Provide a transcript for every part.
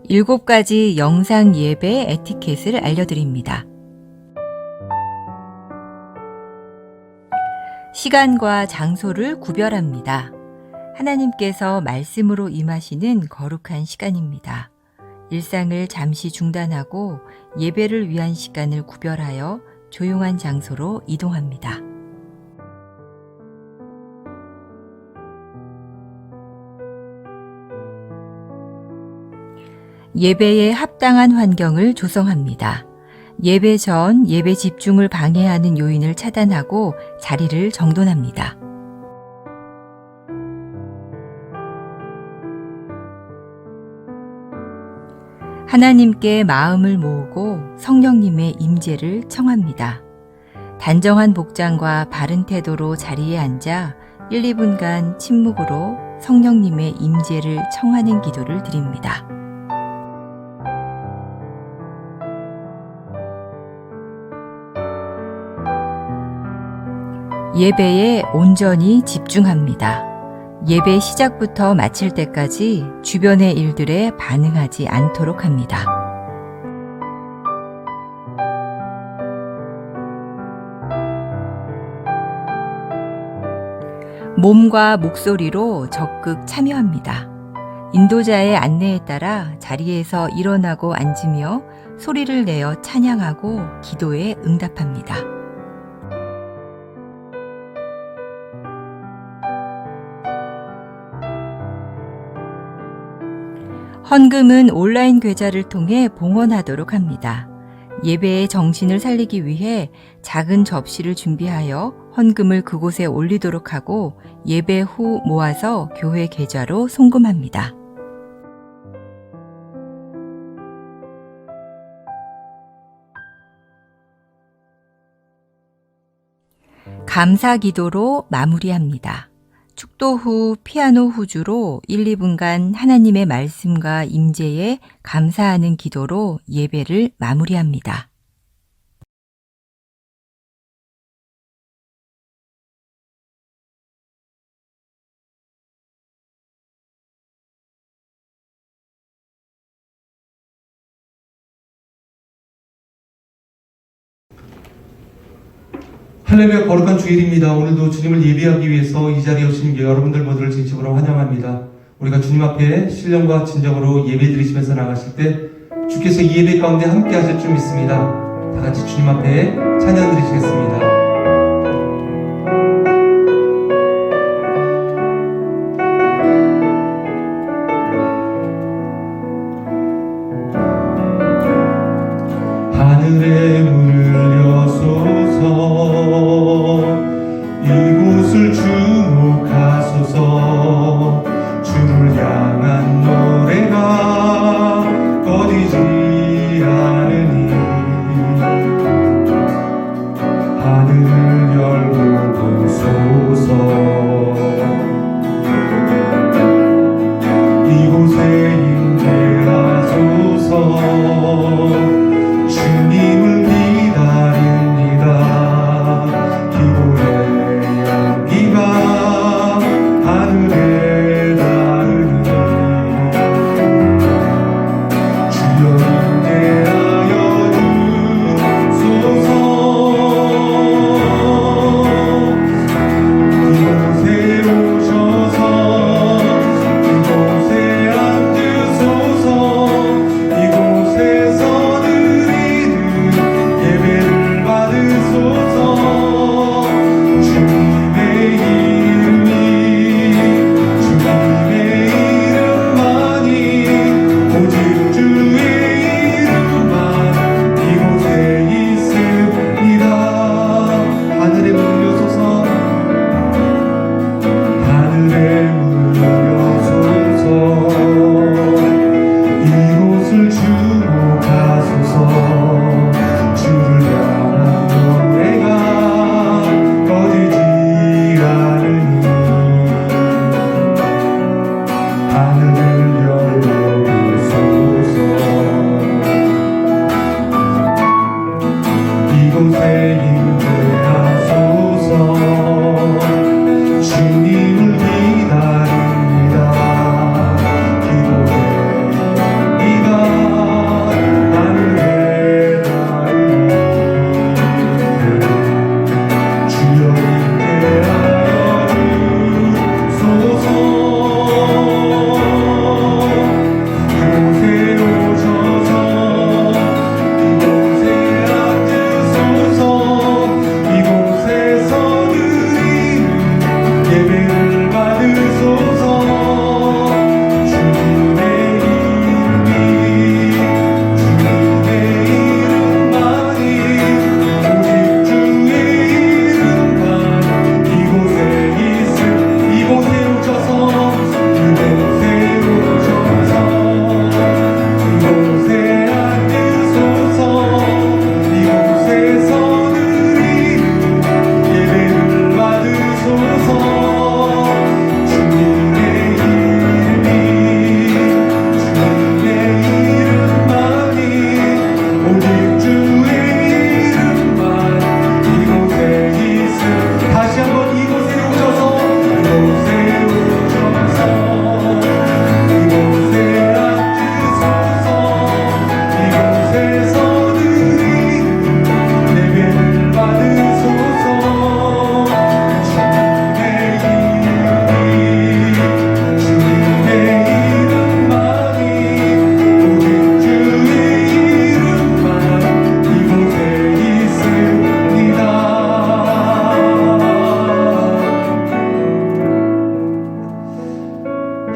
7가지 영상 예배 에티켓을 알려드립니다. 시간과 장소를 구별합니다. 하나님께서 말씀으로 임하시는 거룩한 시간입니다. 일상을 잠시 중단하고 예배를 위한 시간을 구별하여 조용한 장소로 이동합니다. 예배에 합당한 환경을 조성합니다. 예배 전 예배 집중을 방해하는 요인을 차단하고 자리를 정돈합니다. 하나님께 마음을 모으고 성령님의 임재를 청합니다. 단정한 복장과 바른 태도로 자리에 앉아 1, 2분간 침묵으로 성령님의 임재를 청하는 기도를 드립니다. 예배에 온전히 집중합니다. 예배 시작부터 마칠 때까지 주변의 일들에 반응하지 않도록 합니다. 몸과 목소리로 적극 참여합니다. 인도자의 안내에 따라 자리에서 일어나고 앉으며 소리를 내어 찬양하고 기도에 응답합니다. 헌금은 온라인 계좌를 통해 봉헌하도록 합니다. 예배의 정신을 살리기 위해 작은 접시를 준비하여 헌금을 그곳에 올리도록 하고 예배 후 모아서 교회 계좌로 송금합니다. 감사 기도로 마무리합니다. 축도 후 피아노 후주로 1, 2분간 하나님의 말씀과 임재에 감사하는 기도로 예배를 마무리합니다. 할렐루야, 거룩한 주일입니다. 오늘도 주님을 예배하기 위해서 이 자리에 오신 여러분들 모두를 진심으로 환영합니다. 우리가 주님 앞에 신령과 진정으로 예배 드리시면서 나가실 때 주께서 이 예배 가운데 함께 하실 줄 믿습니다. 다 같이 주님 앞에 찬양 드리시겠습니다. 하늘의 문을 여소서, 이곳을 주목하소서. 주를 향한 노래가 꺼지지 않으니,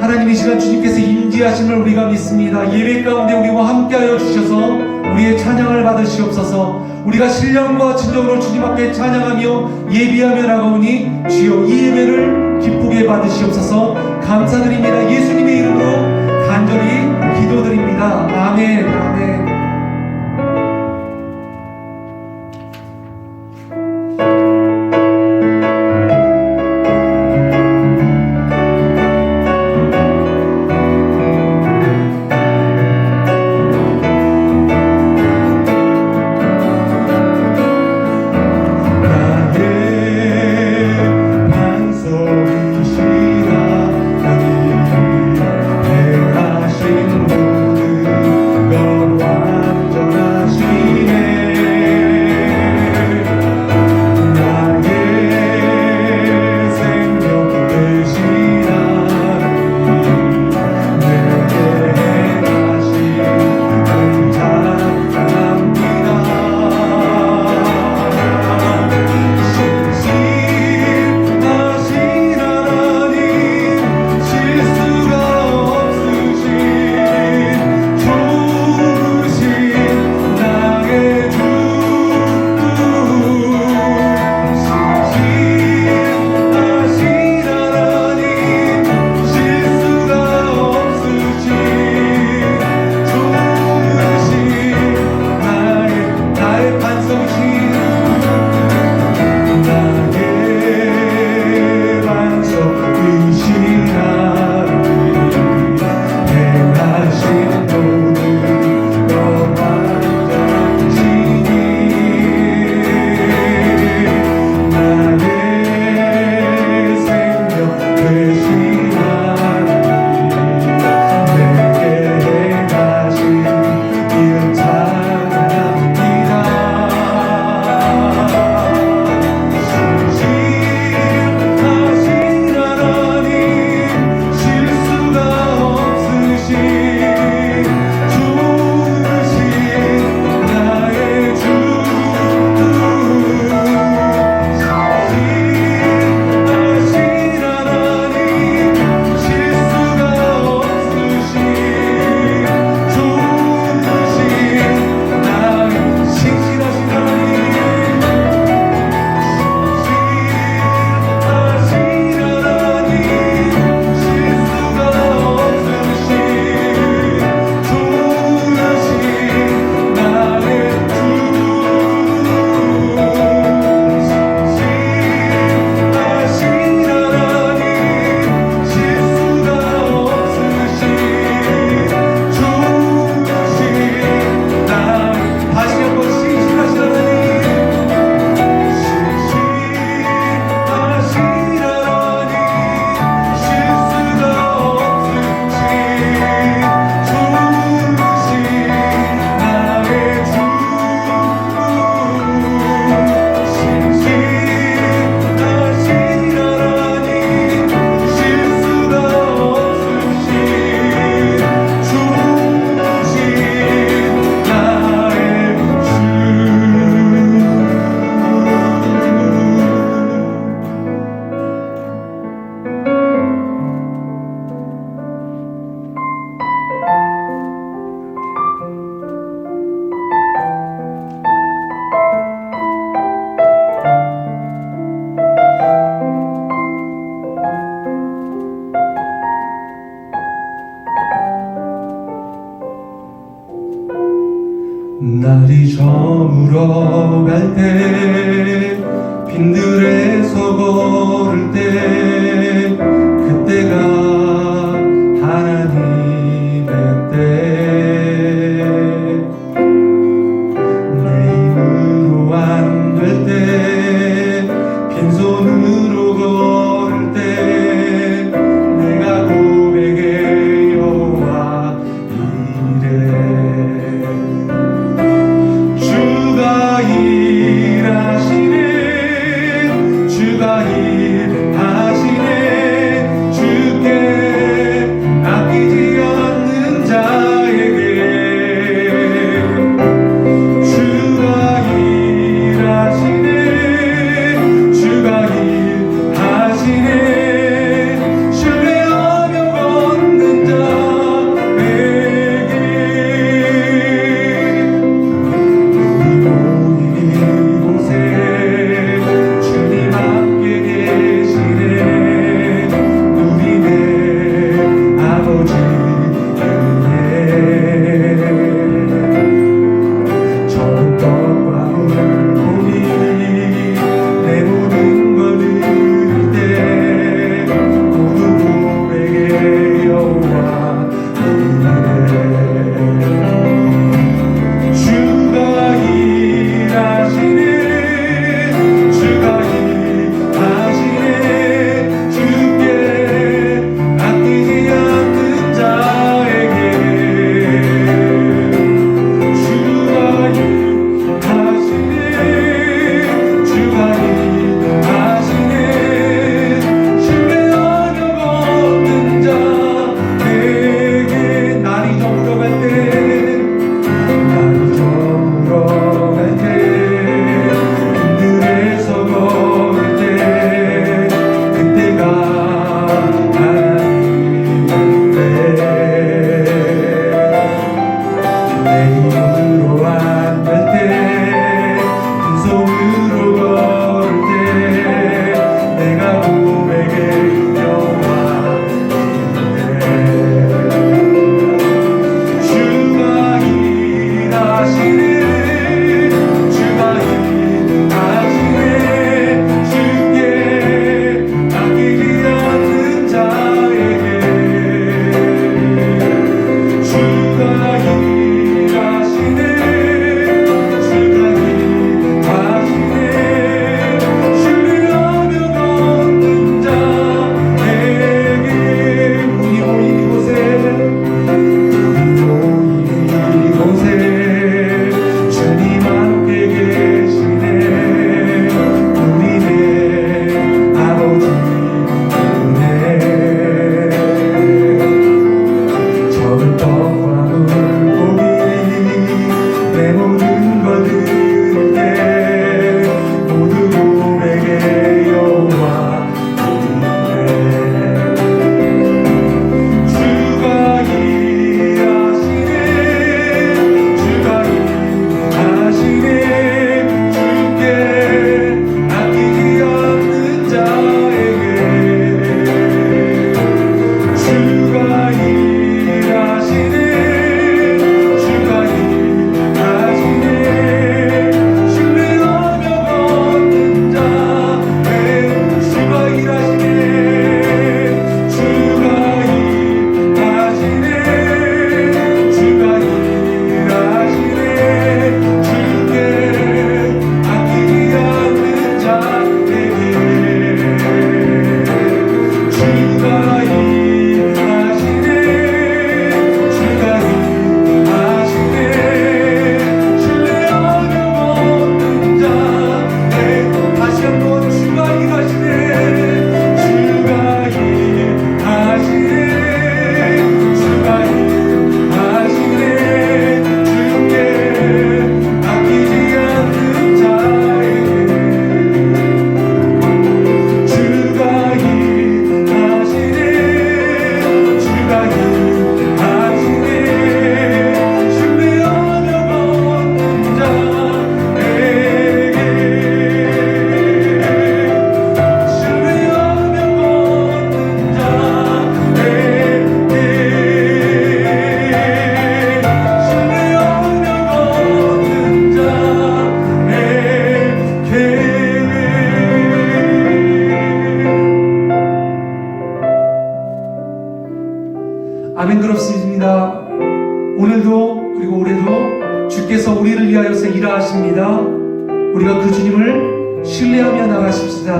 하나님 이 시간 주님께서 임재하심을 우리가 믿습니다. 예배 가운데 우리와 함께하여 주셔서 우리의 찬양을 받으시옵소서. 우리가 신령과 진정으로 주님 앞에 찬양하며 예비하며 나가오니 주여 이 예배를 기쁘게 받으시옵소서. 감사드립니다. 예수님의 이름으로 간절히 기도드립니다. 아멘. 아멘. 날이 저물어 갈 때 빈들에서 걸을 때 그때가 하나님의 때 내 힘으로 안 될 때 빈손으로 걸을 때 내가 고백해 여호와 이래 주가 일하시네 주가 일하시네 아멘. 그렇습니다. 오늘도 그리고 올해도 주께서 우리를 위하여서 일하십니다. 우리가 그 주님을 신뢰하며 나가십시다.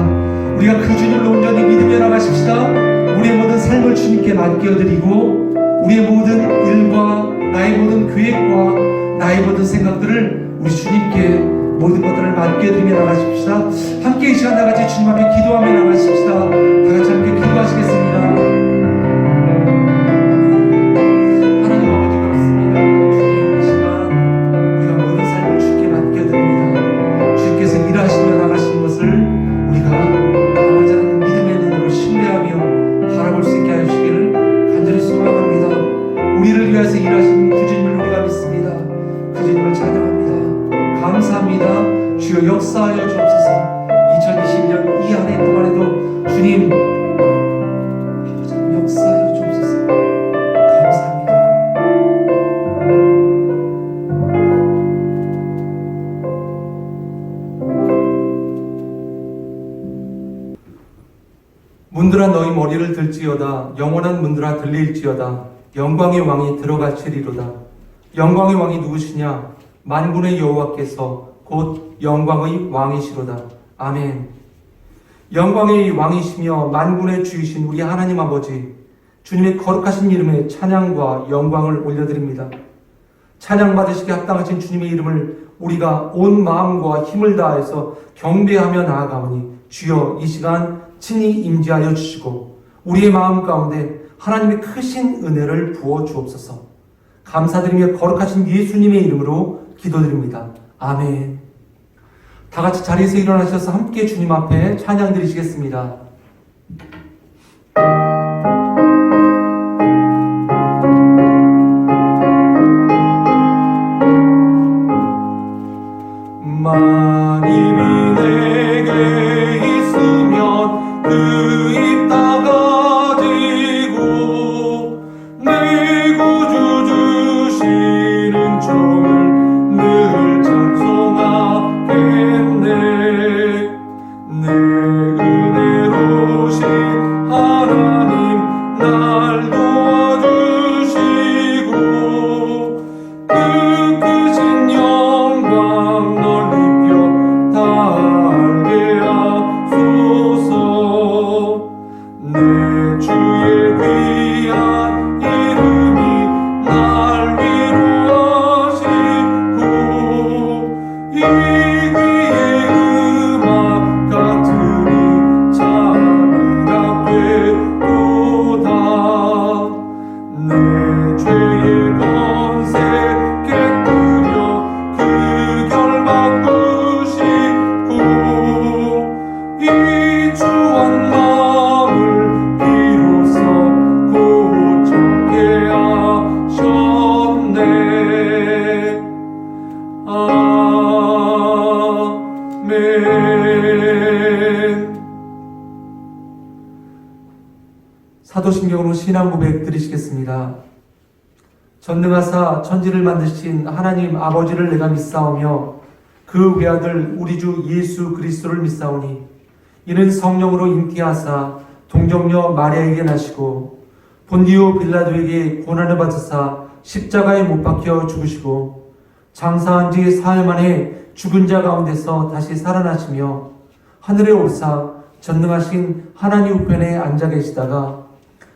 우리가 그 주님을 온전히 믿으며 나가십시다. 우리의 모든 삶을 주님께 맡겨드리고 우리의 모든 일과 나의 모든 계획과 나의 모든 생각들을 우리 주님께 모든 것들을 맡겨드리며 나가십시다. 함께 이 시간 다같이 주님 앞에 기도하며 나가십시다. 다같이 함께 기도하시겠습니다. 하나님 아버지, 그렇습니다. 주님, 이 시간 우리가 모든 삶을 주께 맡겨드립니다. 주께서 일하시며 나가신 것을 우리가 아버지 하나님 믿음의 눈으로 신뢰하며 바라볼 수 있게 하시기를 간절히 소망합니다. 우리를 위해서 일하신 그 주님을 우리가 믿습니다. 그 주님을 찬양합니다. 감사합니다. 주여 역사하여 주옵소서. 2022년 이 한 해 동안에도 주님 아버지 역사하여 주옵소서. 감사합니다. 문들아 너희 머리를 들지어다. 영원한 문들아 들릴지어다. 영광의 왕이 들어가시리로다. 영광의 왕이 누구시냐? 만군의 여호와께서 곧 영광의 왕이시로다. 아멘. 영광의 왕이시며 만군의 주이신 우리 하나님 아버지, 주님의 거룩하신 이름에 찬양과 영광을 올려드립니다. 찬양 받으시기 합당하신 주님의 이름을 우리가 온 마음과 힘을 다해서 경배하며 나아가오니 주여 이 시간 친히 임재하여 주시고 우리의 마음 가운데 하나님의 크신 은혜를 부어 주옵소서. 감사드리며 거룩하신 예수님의 이름으로 기도드립니다. 아멘. 다 같이 자리에서 일어나셔서 함께 주님 앞에 찬양 드리시겠습니다. 만일이 내게 있으면 그 입 다 가지고 내 구주 주시는 종을 늘 찬송하겠네. 내 은혜로우신 하나님 날 도와주시고 그 크신 영광 널리 닿게 하소서. 내 주의 귀한 이름이 날 위로하시고 이 귀의 음악 같으니 찬미가 되도다. 내 죄의 권세 깨뜨려 그 결 바꾸시고 이 주한 마음을 비로소 고쳐게 하셨네. 아멘. 사도신경으로 신앙 고백 드리시겠습니다. 전능하사 천지를 만드신 하나님 아버지를 내가 믿사오며 그 외아들 우리 주 예수 그리스도를 믿사오니 이는 성령으로 잉태하사 동정녀 마리아에게 나시고 본디오 빌라도에게 고난을 받으사 십자가에 못 박혀 죽으시고 장사한 지 사흘 만에 죽은 자 가운데서 다시 살아나시며 하늘에 오르사 전능하신 하나님 우편에 앉아 계시다가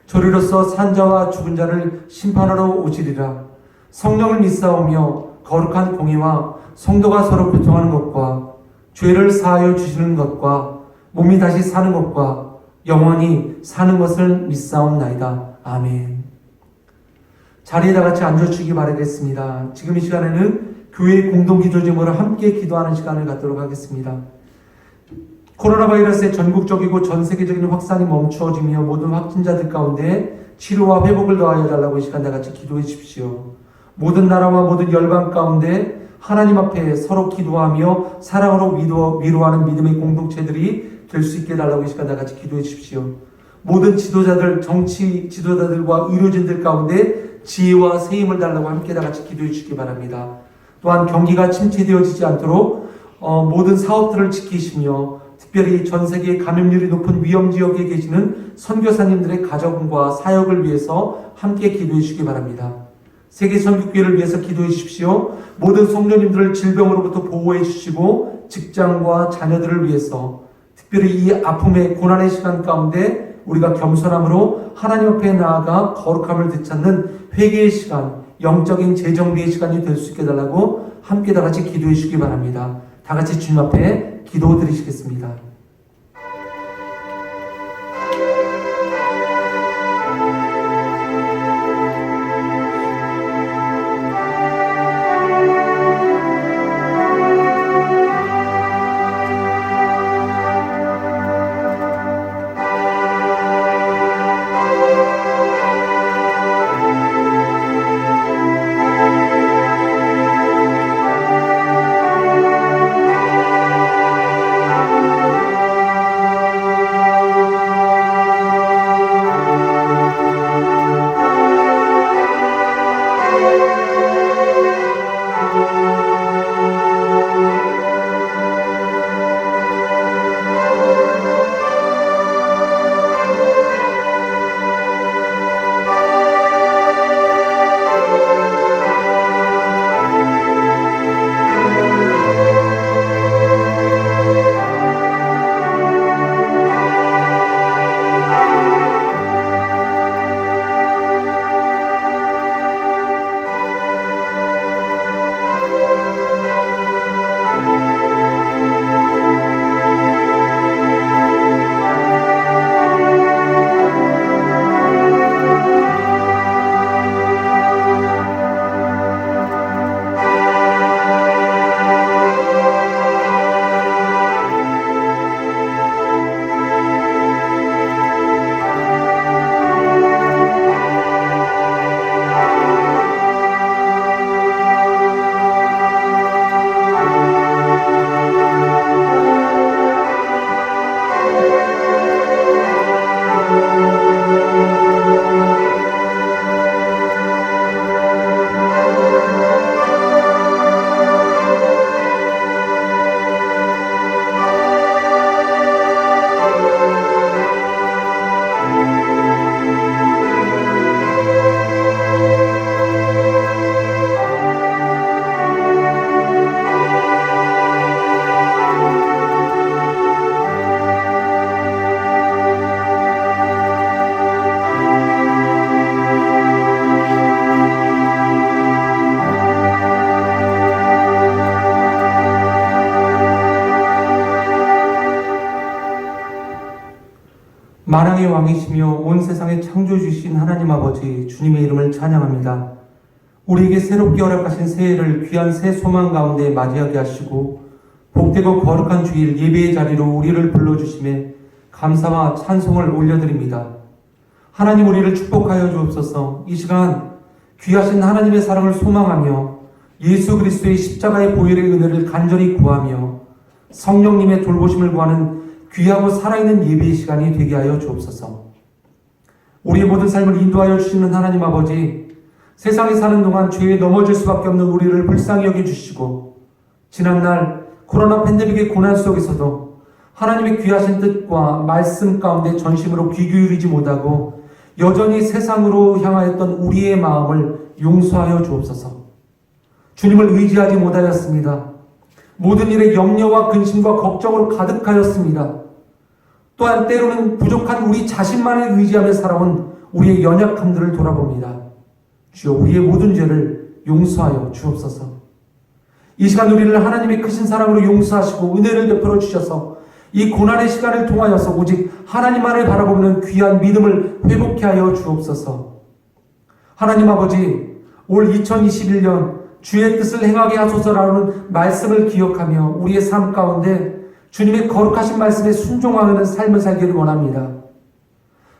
저리로서 산자와 죽은 자를 심판하러 오시리라. 성령을 믿사오며 거룩한 공의와 성도가 서로 교통하는 것과 죄를 사하여 주시는 것과 몸이 다시 사는 것과 영원히 사는 것을 믿사옵나이다. 아멘. 자리에 다 같이 앉아주시기 바라겠습니다. 지금 이 시간에는 교회 공동기도 제목으로 함께 기도하는 시간을 갖도록 하겠습니다. 코로나 바이러스의 전국적이고 전 세계적인 확산이 멈추어지며 모든 확진자들 가운데 치료와 회복을 더하여 달라고 이 시간 다 같이 기도해 주십시오. 모든 나라와 모든 열방 가운데 하나님 앞에 서로 기도하며 사랑으로 위로하는 믿음의 공동체들이 될 수 있게 달라고 이 시간 다 같이 기도해 주십시오. 모든 지도자들, 정치 지도자들과 의료진들 가운데 지혜와 세임을 달라고 함께 다 같이 기도해 주시기 바랍니다. 또한 경기가 침체되어지지 않도록 모든 사업들을 지키시며 특별히 전 세계 감염률이 높은 위험 지역에 계시는 선교사님들의 가정과 사역을 위해서 함께 기도해 주시기 바랍니다. 세계 선교교회를 위해서 기도해 주십시오. 모든 성도님들을 질병으로부터 보호해 주시고 직장과 자녀들을 위해서 특별히 이 아픔의 고난의 시간 가운데 우리가 겸손함으로 하나님 앞에 나아가 거룩함을 되찾는 회개의 시간, 영적인 재정비의 시간이 될 수 있게 해달라고 함께 다 같이 기도해 주시기 바랍니다. 다 같이 주님 앞에 기도 드리시겠습니다. 만왕의 왕이시며 온 세상의 창조주신 하나님 아버지 주님의 이름을 찬양합니다. 우리에게 새롭게 허락하신 새해를 귀한 새 소망 가운데 맞이하게 하시고 복되고 거룩한 주일 예배의 자리로 우리를 불러주심에 감사와 찬송을 올려드립니다. 하나님 우리를 축복하여 주옵소서. 이 시간 귀하신 하나님의 사랑을 소망하며 예수 그리스도의 십자가의 보혈의 은혜를 간절히 구하며 성령님의 돌보심을 구하는 귀하고 살아있는 예배의 시간이 되게 하여 주옵소서. 우리의 모든 삶을 인도하여 주시는 하나님 아버지, 세상에 사는 동안 죄에 넘어질 수밖에 없는 우리를 불쌍히 여겨주시고 지난날 코로나 팬데믹의 고난 속에서도 하나님의 귀하신 뜻과 말씀 가운데 전심으로 귀 기울이지 못하고 여전히 세상으로 향하였던 우리의 마음을 용서하여 주옵소서. 주님을 의지하지 못하였습니다. 모든 일에 염려와 근심과 걱정으로 가득하였습니다. 또한 때로는 부족한 우리 자신만을 의지하며 살아온 우리의 연약함들을 돌아봅니다. 주여 우리의 모든 죄를 용서하여 주옵소서. 이 시간 우리를 하나님의 크신 사랑으로 용서하시고 은혜를 베풀어 주셔서 이 고난의 시간을 통하여서 오직 하나님만을 바라보는 귀한 믿음을 회복케 하여 주옵소서. 하나님 아버지, 올 2021년 주의 뜻을 행하게 하소서라는 말씀을 기억하며 우리의 삶 가운데 주님의 거룩하신 말씀에 순종하는 삶을 살기를 원합니다.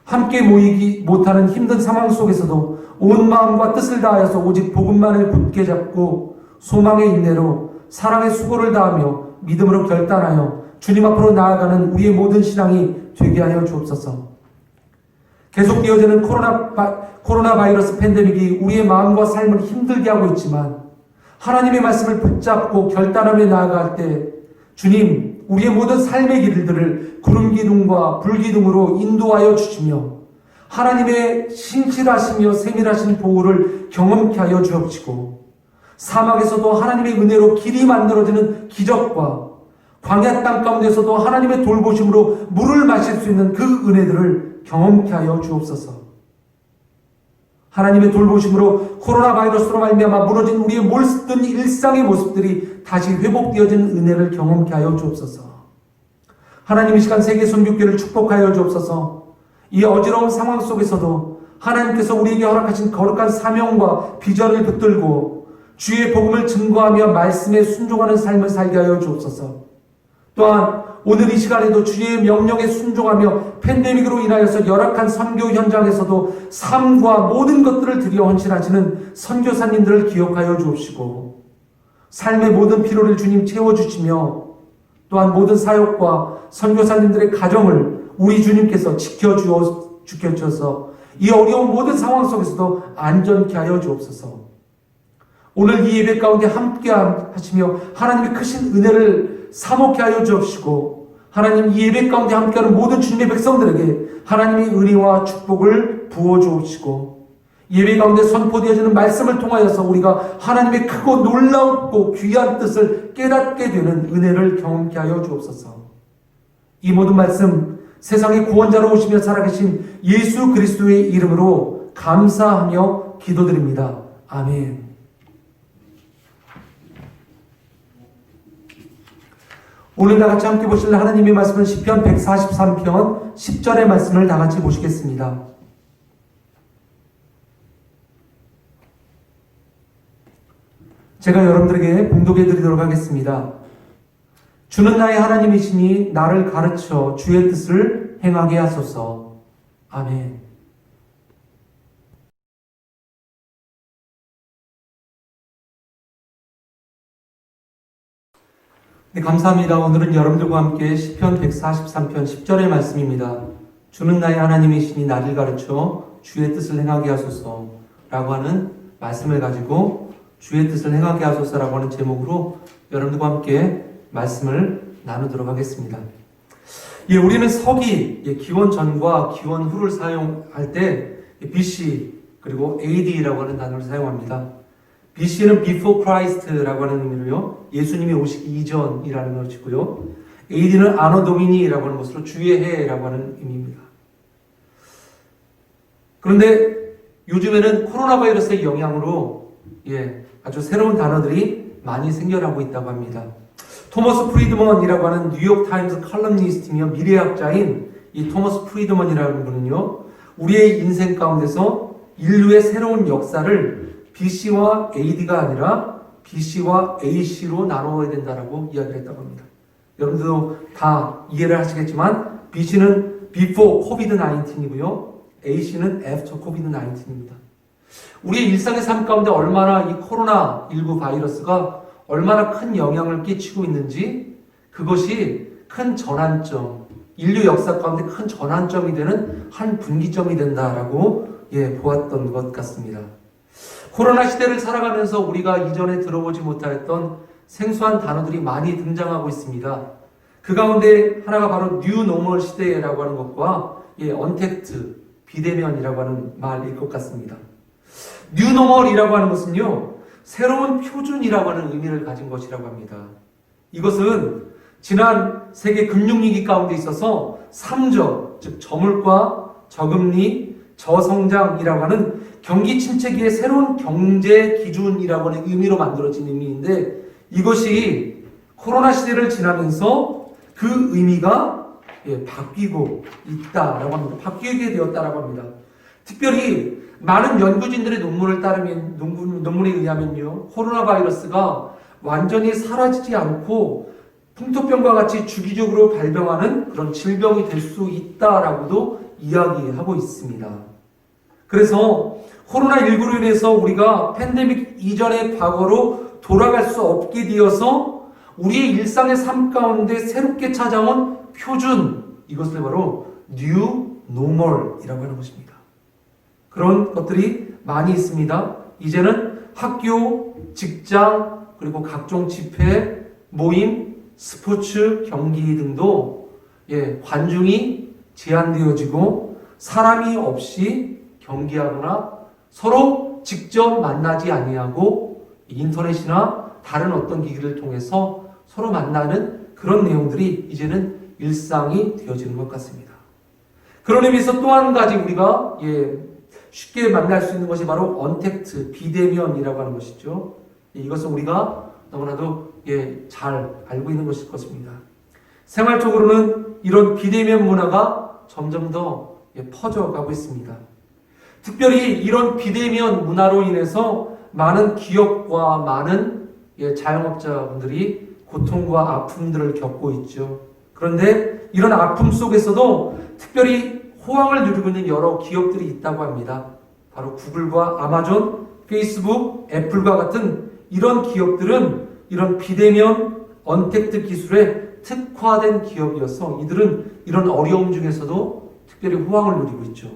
함께 모이기 못하는 힘든 상황 속에서도 온 마음과 뜻을 다하여서 오직 복음만을 굳게 잡고 소망의 인내로 사랑의 수고를 다하며 믿음으로 결단하여 주님 앞으로 나아가는 우리의 모든 신앙이 되게 하여 주옵소서. 계속 이어지는 코로나 바이러스 팬데믹이 우리의 마음과 삶을 힘들게 하고 있지만 하나님의 말씀을 붙잡고 결단하며 나아갈 때 주님, 우리의 모든 삶의 길들을 구름기둥과 불기둥으로 인도하여 주시며 하나님의 신실하시며 세밀하신 보호를 경험케 하여 주옵시고 사막에서도 하나님의 은혜로 길이 만들어지는 기적과 광야 땅 가운데서도 하나님의 돌보심으로 물을 마실 수 있는 그 은혜들을 경험케 하여 주옵소서. 하나님의 돌보심으로 코로나 바이러스로 말미암아 무너진 우리의 몰든 일상의 모습들이 다시 회복되어지는 은혜를 경험케 하여 주옵소서. 하나님 이 시간 세계 선교교회를 축복하여 주옵소서. 이 어지러운 상황 속에서도 하나님께서 우리에게 허락하신 거룩한 사명과 비전을 붙들고 주의 복음을 증거하며 말씀에 순종하는 삶을 살게 하여 주옵소서. 또한 오늘 이 시간에도 주의 명령에 순종하며 팬데믹으로 인하여서 열악한 선교 현장에서도 삶과 모든 것들을 들여 헌신하시는 선교사님들을 기억하여 주옵시고 삶의 모든 필요를 주님 채워주시며 또한 모든 사역과 선교사님들의 가정을 우리 주님께서 지켜주셔서 이 어려운 모든 상황 속에서도 안전케 하여 주옵소서. 오늘 이 예배 가운데 함께 하시며 하나님의 크신 은혜를 사모케 하여 주옵시고 하나님 이 예배 가운데 함께하는 모든 주님의 백성들에게 하나님의 은혜와 축복을 부어 주옵시고 예배 가운데 선포되어지는 말씀을 통하여서 우리가 하나님의 크고 놀랍고 귀한 뜻을 깨닫게 되는 은혜를 경험케 하여 주옵소서. 이 모든 말씀 세상의 구원자로 오시며 살아계신 예수 그리스도의 이름으로 감사하며 기도드립니다. 아멘. 오늘 다 같이 함께 보실 하나님의 말씀은 시편 143편 10절의 말씀을 다 같이 보시겠습니다. 제가 여러분들에게 봉독해 드리도록 하겠습니다. 주는 나의 하나님이시니 나를 가르쳐 주의 뜻을 행하게 하소서. 아멘. 네, 감사합니다. 오늘은 여러분들과 함께 시편 143편 10절의 말씀입니다. 주는 나의 하나님이시니 나를 가르쳐 주의 뜻을 행하게 하소서 라고 하는 말씀을 가지고 주의 뜻을 행하게 하소서라고 하는 제목으로 여러분들과 함께 말씀을 나누도록 하겠습니다. 우리는 서기, 기원 전과 기원 후를 사용할 때 BC 그리고 AD라고 하는 단어를 사용합니다. BC는 Before Christ라고 하는 의미로요. 예수님이 오시기 이전이라는 것이고요. AD는 아노 도미니라고 하는 것으로 주의 해라고 하는 의미입니다. 그런데 요즘에는 코로나 바이러스의 영향으로 아주 새로운 단어들이 많이 생겨나고 있다고 합니다. 토머스 프리드먼이라고 하는 뉴욕 타임스 칼럼니스트이며 미래학자인 이 토머스 프리드먼이라는 분은요. 우리의 인생 가운데서 인류의 새로운 역사를 BC와 AD가 아니라 BC와 AC로 나누어야 된다라고 이야기를 했다고 합니다. 여러분들도 다 이해를 하시겠지만 BC는 Before COVID-19이고요. AC는 After COVID-19입니다. 우리의 일상의 삶 가운데 얼마나 이 코로나19 바이러스가 얼마나 큰 영향을 끼치고 있는지 그것이 큰 전환점, 인류 역사 가운데 큰 전환점이 되는 한 분기점이 된다라고 보았던 것 같습니다. 코로나 시대를 살아가면서 우리가 이전에 들어보지 못하였던 생소한 단어들이 많이 등장하고 있습니다. 그 가운데 하나가 바로 뉴 노멀 시대라고 하는 것과 언택트, 비대면이라고 하는 말일 것 같습니다. 뉴 노멀이라고 하는 것은요, 새로운 표준이라고 하는 의미를 가진 것이라고 합니다. 이것은 지난 세계 금융위기 가운데 있어서 3저, 즉 저물가, 저금리, 저성장이라고 하는 경기 침체기의 새로운 경제 기준이라고 하는 의미로 만들어진 의미인데 이것이 코로나 시대를 지나면서 그 의미가 바뀌고 있다라고 합니다. 바뀌게 되었다라고 합니다. 특별히 많은 연구진들의 논문에 의하면요, 코로나 바이러스가 완전히 사라지지 않고 풍토병과 같이 주기적으로 발병하는 그런 질병이 될 수 있다라고도 이야기하고 있습니다. 그래서 코로나19로 인해서 우리가 팬데믹 이전의 과거로 돌아갈 수 없게 되어서 우리의 일상의 삶 가운데 새롭게 찾아온 표준, 이것을 바로 뉴 노멀이라고 하는 것입니다. 그런 것들이 많이 있습니다. 이제는 학교, 직장, 그리고 각종 집회, 모임, 스포츠 경기 등도 관중이 제한되어지고 사람이 없이 경기하거나 서로 직접 만나지 아니하고 인터넷이나 다른 어떤 기기를 통해서 서로 만나는 그런 내용들이 이제는 일상이 되어지는 것 같습니다. 그런 의미에서 또 한 가지 우리가 쉽게 만날 수 있는 것이 바로 언택트, 비대면이라고 하는 것이죠. 이것은 우리가 너무나도 잘 알고 있는 것일 것입니다. 생활적으로는 이런 비대면 문화가 점점 더 퍼져가고 있습니다. 특별히 이런 비대면 문화로 인해서 많은 기업과 많은 자영업자분들이 고통과 아픔들을 겪고 있죠. 그런데 이런 아픔 속에서도 특별히 호황을 누리고 있는 여러 기업들이 있다고 합니다. 바로 구글과 아마존, 페이스북, 애플과 같은 이런 기업들은 이런 비대면 언택트 기술에 특화된 기업이어서 이들은 이런 어려움 중에서도 특별히 호황을 누리고 있죠.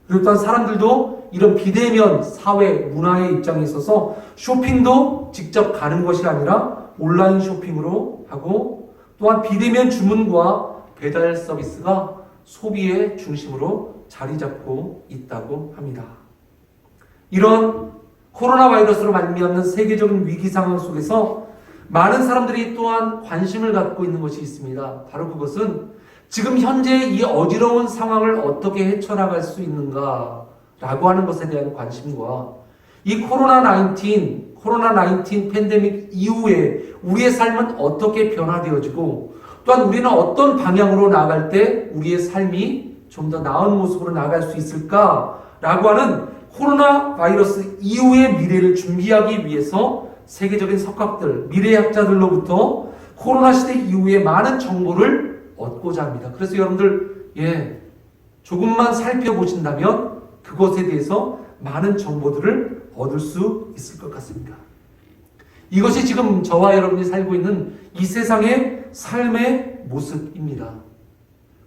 그리고 또한 사람들도 이런 비대면 사회 문화의 입장에 있어서 쇼핑도 직접 가는 것이 아니라 온라인 쇼핑으로 하고 또한 비대면 주문과 배달 서비스가 소비의 중심으로 자리 잡고 있다고 합니다. 이런 코로나 바이러스로 말미암는 세계적인 위기 상황 속에서 많은 사람들이 또한 관심을 갖고 있는 것이 있습니다. 바로 그것은 지금 현재 이 어지러운 상황을 어떻게 헤쳐나갈 수 있는가 라고 하는 것에 대한 관심과 이 코로나19 팬데믹 이후에 우리의 삶은 어떻게 변화되어지고 또한 우리는 어떤 방향으로 나아갈 때 우리의 삶이 좀 더 나은 모습으로 나아갈 수 있을까라고 하는 코로나 바이러스 이후의 미래를 준비하기 위해서 세계적인 석학들, 미래학자들로부터 코로나 시대 이후에 많은 정보를 얻고자 합니다. 그래서 여러분들 조금만 살펴보신다면 그것에 대해서 많은 정보들을 얻을 수 있을 것 같습니다. 이것이 지금 저와 여러분이 살고 있는 이 세상의 삶의 모습입니다.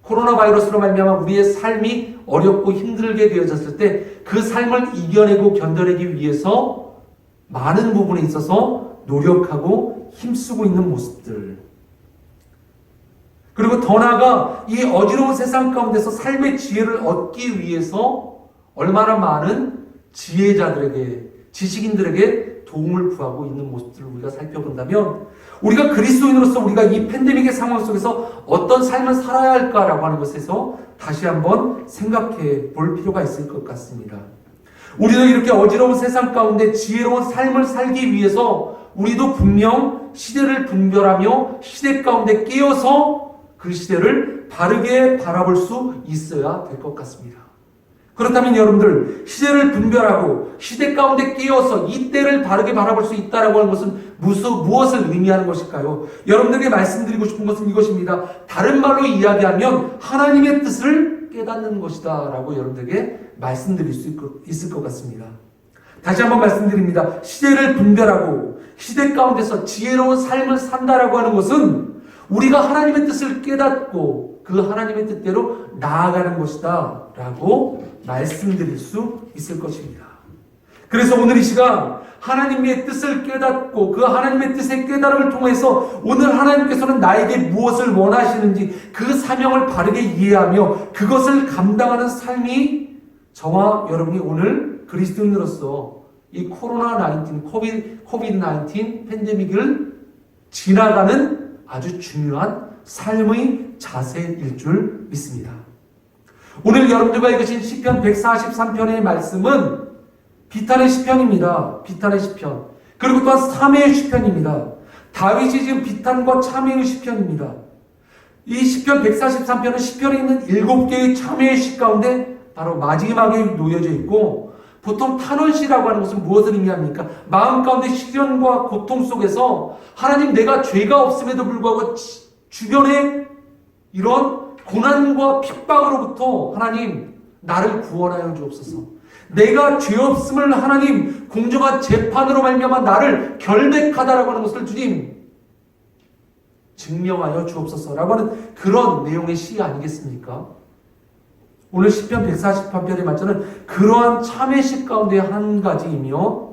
코로나 바이러스로 말미암아 우리의 삶이 어렵고 힘들게 되어졌을 때 그 삶을 이겨내고 견뎌내기 위해서 많은 부분에 있어서 노력하고 힘쓰고 있는 모습들, 그리고 더 나아가 이 어지러운 세상 가운데서 삶의 지혜를 얻기 위해서 얼마나 많은 지혜자들에게, 지식인들에게 도움을 구하고 있는 모습들을 우리가 살펴본다면 우리가 그리스도인으로서 우리가 이 팬데믹의 상황 속에서 어떤 삶을 살아야 할까라고 하는 것에서 다시 한번 생각해 볼 필요가 있을 것 같습니다. 우리도 이렇게 어지러운 세상 가운데 지혜로운 삶을 살기 위해서 우리도 분명 시대를 분별하며 시대 가운데 깨어서 그 시대를 바르게 바라볼 수 있어야 될 것 같습니다. 그렇다면 여러분들, 시대를 분별하고 시대 가운데 깨어서 이 때를 바르게 바라볼 수 있다라고 하는 것은 무엇을 의미하는 것일까요? 여러분들에게 말씀드리고 싶은 것은 이것입니다. 다른 말로 이야기하면 하나님의 뜻을 깨닫는 것이다 라고 여러분들에게 말씀드릴 수 있을 것 같습니다. 다시 한번 말씀드립니다. 시대를 분별하고 시대 가운데서 지혜로운 삶을 산다라고 하는 것은 우리가 하나님의 뜻을 깨닫고 그 하나님의 뜻대로 나아가는 것이다 라고 말씀드릴 수 있을 것입니다. 그래서 오늘 이 시간 하나님의 뜻을 깨닫고 그 하나님의 뜻의 깨달음을 통해서 오늘 하나님께서는 나에게 무엇을 원하시는지 그 사명을 바르게 이해하며 그것을 감당하는 삶이 저와 여러분이 오늘 그리스도인으로서 이 코비드-19 팬데믹을 지나가는 아주 중요한 삶의 자세일 줄 믿습니다. 오늘 여러분들과 읽으신 시편 143편의 말씀은 비탄의 시편입니다. 비탄의 시편. 그리고 또한 참회의 시편입니다. 다윗이 지금 비탄과 참회의 시편입니다. 이 시편 143편은 시편에 있는 7개의 참회의 시 가운데 바로 마지막에 놓여져 있고, 보통 탄원시라고 하는 것은 무엇을 의미합니까? 마음 가운데 시련과 고통 속에서 하나님, 내가 죄가 없음에도 불구하고 주변에 이런 고난과 핍박으로부터 하나님 나를 구원하여 주옵소서. 내가 죄 없음을 하나님 공정한 재판으로 말미암아 나를 결백하다라고 하는 것을 주님 증명하여 주옵소서라고 하는 그런 내용의 시 아니겠습니까? 오늘 시편 148편의 말씀은 그러한 참회식 가운데 한 가지이며,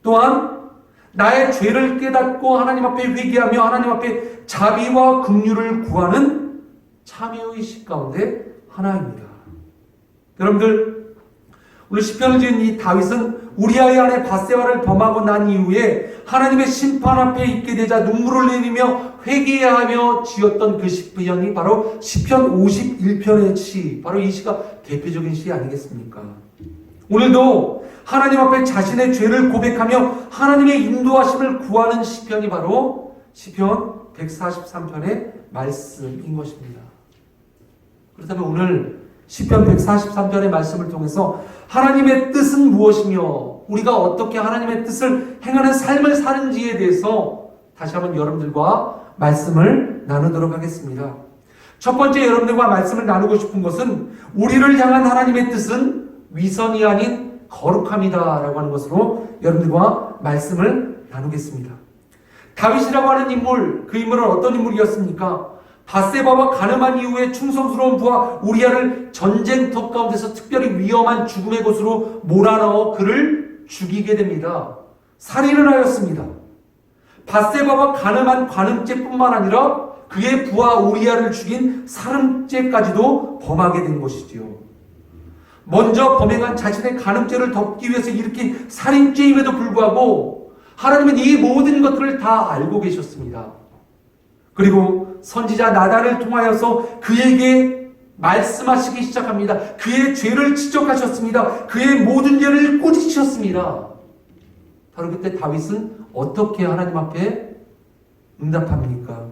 또한 나의 죄를 깨닫고 하나님 앞에 회개하며 하나님 앞에 자비와 긍휼을 구하는 참회의식 가운데 하나입니다. 여러분들, 오늘 시편을 지은 이 다윗은 우리아의 아내 바세바를 범하고 난 이후에 하나님의 심판 앞에 있게 되자 눈물을 내리며 회개하며 지었던 그 시편이 바로 시편 51편의 시, 바로 이 시가 대표적인 시 아니겠습니까? 오늘도 하나님 앞에 자신의 죄를 고백하며 하나님의 인도하심을 구하는 시편이 바로 시편 143편의 말씀인 것입니다. 그렇다면 오늘 시편 143편의 말씀을 통해서 하나님의 뜻은 무엇이며 우리가 어떻게 하나님의 뜻을 행하는 삶을 사는지에 대해서 다시 한번 여러분들과 말씀을 나누도록 하겠습니다. 첫 번째 여러분들과 말씀을 나누고 싶은 것은 우리를 향한 하나님의 뜻은 위선이 아닌 거룩함이다 라고 하는 것으로 여러분들과 말씀을 나누겠습니다. 다윗이라고 하는 인물, 그 인물은 어떤 인물이었습니까? 바세바와 간음한 이후에 충성스러운 부하 우리아를 전쟁터 가운데서 특별히 위험한 죽음의 곳으로 몰아넣어 그를 죽이게 됩니다. 살인을 하였습니다. 바세바와 간음한 간음죄뿐만 아니라 그의 부하 우리아를 죽인 살인죄까지도 범하게 된 것이지요. 먼저 범행한 자신의 간음죄를 덮기 위해서 일으킨 살인죄임에도 불구하고 하나님은 이 모든 것들을 다 알고 계셨습니다. 그리고 선지자 나단을 통하여서 그에게 말씀하시기 시작합니다. 그의 죄를 지적하셨습니다. 그의 모든 죄를 꾸짖으셨습니다. 바로 그때 다윗은 어떻게 하나님 앞에 응답합니까?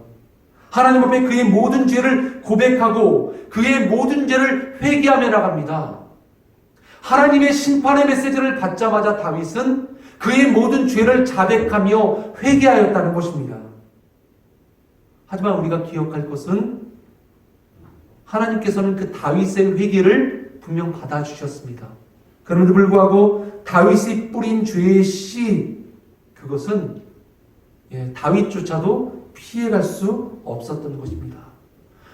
하나님 앞에 그의 모든 죄를 고백하고 그의 모든 죄를 회개하며 나갑니다. 하나님의 심판의 메시지를 받자마자 다윗은 그의 모든 죄를 자백하며 회개하였다는 것입니다. 하지만 우리가 기억할 것은 하나님께서는 그 다윗의 회개를 분명 받아주셨습니다. 그럼에도 불구하고 다윗이 뿌린 죄의 씨, 그것은 다윗조차도 피해갈 수 없었던 것입니다.